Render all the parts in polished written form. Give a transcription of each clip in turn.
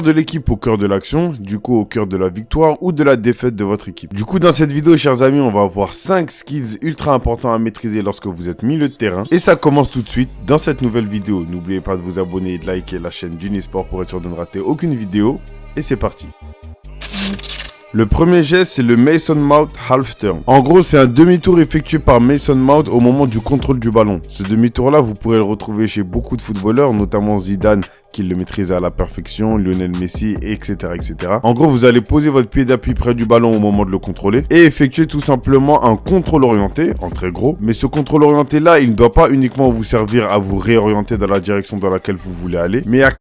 de l'équipe au cœur de l'action, du coup au cœur de la victoire ou de la défaite de votre équipe. Du coup, dans cette vidéo, chers amis, on va voir 5 skills ultra importants à maîtriser lorsque vous êtes milieu de terrain. Et ça commence tout de suite dans cette nouvelle vidéo. N'oubliez pas de vous abonner et de liker la chaîne d'Unisport pour être sûr de ne rater aucune vidéo. Et c'est parti. Le premier geste, c'est le Mason Mount Half Turn. En gros, c'est un demi-tour effectué par Mason Mount au moment du contrôle du ballon. Ce demi-tour-là, vous pourrez le retrouver chez beaucoup de footballeurs, notamment Zidane, qui le maîtrise à la perfection, Lionel Messi, etc., etc. En gros, vous allez poser votre pied d'appui près du ballon au moment de le contrôler et effectuer tout simplement un contrôle orienté, en très gros. Mais ce contrôle orienté-là, il ne doit pas uniquement vous servir à vous réorienter dans la direction dans laquelle vous voulez aller, mais à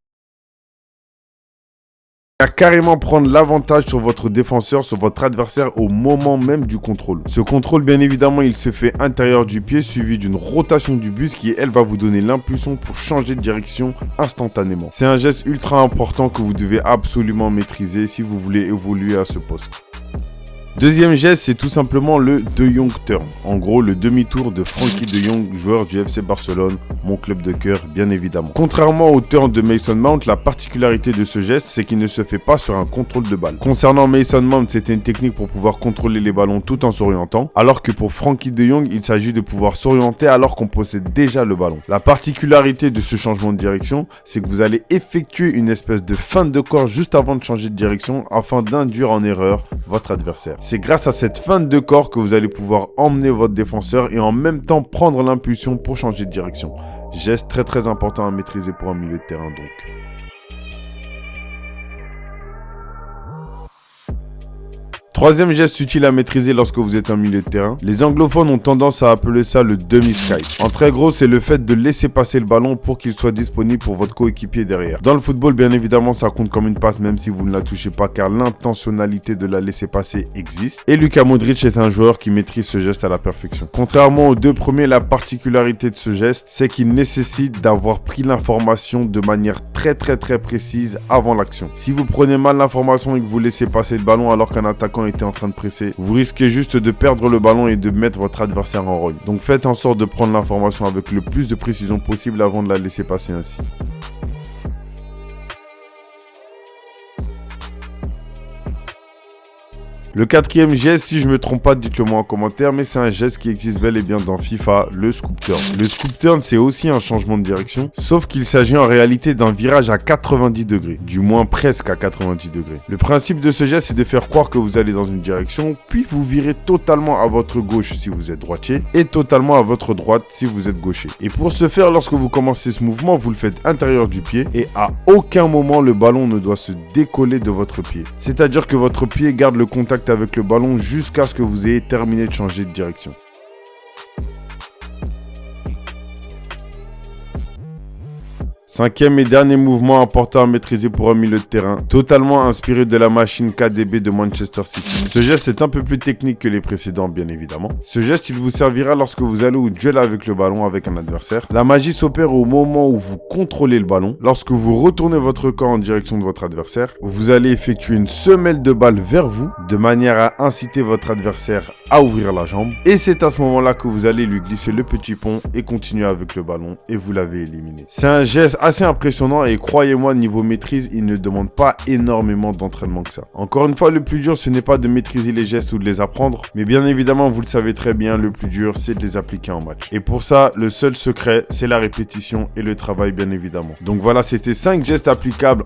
carrément prendre l'avantage sur votre défenseur, sur votre adversaire au moment même du contrôle. Ce contrôle, bien évidemment, il se fait intérieur du pied suivi d'une rotation du buste qui, elle, va vous donner l'impulsion pour changer de direction instantanément. C'est un geste ultra important que vous devez absolument maîtriser si vous voulez évoluer à ce poste. Deuxième geste, c'est tout simplement le De Jong Turn. En gros, le demi-tour de Frenkie de Jong, joueur du FC Barcelone, mon club de cœur, bien évidemment. Contrairement au turn de Mason Mount, la particularité de ce geste, c'est qu'il ne se fait pas sur un contrôle de balle. Concernant Mason Mount, c'était une technique pour pouvoir contrôler les ballons tout en s'orientant, alors que pour Frenkie de Jong, il s'agit de pouvoir s'orienter alors qu'on possède déjà le ballon. La particularité de ce changement de direction, c'est que vous allez effectuer une espèce de feinte de corps juste avant de changer de direction afin d'induire en erreur votre adversaire. C'est grâce à cette feinte de corps que vous allez pouvoir emmener votre défenseur et en même temps prendre l'impulsion pour changer de direction. Geste très important à maîtriser pour un milieu de terrain donc. Troisième geste utile à maîtriser lorsque vous êtes un milieu de terrain. Les anglophones ont tendance à appeler ça le demi-sky. En très gros, c'est le fait de laisser passer le ballon pour qu'il soit disponible pour votre coéquipier derrière. Dans le football, bien évidemment, ça compte comme une passe même si vous ne la touchez pas car l'intentionnalité de la laisser passer existe. Et Luka Modric est un joueur qui maîtrise ce geste à la perfection. Contrairement aux deux premiers, la particularité de ce geste, c'est qu'il nécessite d'avoir pris l'information de manière très précise avant l'action. Si vous prenez mal l'information et que vous laissez passer le ballon alors qu'un attaquant était en train de presser, vous risquez juste de perdre le ballon et de mettre votre adversaire en rogne. Donc faites en sorte de prendre l'information avec le plus de précision possible avant de la laisser passer ainsi. Le quatrième geste, si je me trompe pas, dites-le moi en commentaire, mais c'est un geste qui existe bel et bien dans FIFA, le scoop turn. Le scoop turn, c'est aussi un changement de direction, sauf qu'il s'agit en réalité d'un virage à 90 degrés, du moins presque à 90 degrés. Le principe de ce geste, c'est de faire croire que vous allez dans une direction, puis vous virez totalement à votre gauche si vous êtes droitier, et totalement à votre droite si vous êtes gaucher. Et pour ce faire, lorsque vous commencez ce mouvement, vous le faites intérieur du pied, et à aucun moment le ballon ne doit se décoller de votre pied. C'est-à-dire que votre pied garde le contact avec le ballon jusqu'à ce que vous ayez terminé de changer de direction. Cinquième et dernier mouvement important à maîtriser pour un milieu de terrain, totalement inspiré de la machine KDB de Manchester City. Ce geste est un peu plus technique que les précédents, bien évidemment. Ce geste, il vous servira lorsque vous allez au duel avec le ballon avec un adversaire. La magie s'opère au moment où vous contrôlez le ballon. Lorsque vous retournez votre corps en direction de votre adversaire, vous allez effectuer une semelle de balle vers vous, de manière à inciter votre adversaire à ouvrir la jambe. Et c'est à ce moment-là que vous allez lui glisser le petit pont et continuer avec le ballon et vous l'avez éliminé. C'est un geste assez impressionnant et croyez-moi, niveau maîtrise, il ne demande pas énormément d'entraînement que ça. Encore une fois, le plus dur, ce n'est pas de maîtriser les gestes ou de les apprendre, mais bien évidemment, vous le savez très bien, le plus dur, c'est de les appliquer en match. Et pour ça, le seul secret, c'est la répétition et le travail, bien évidemment. Donc voilà, c'était 5 gestes applicables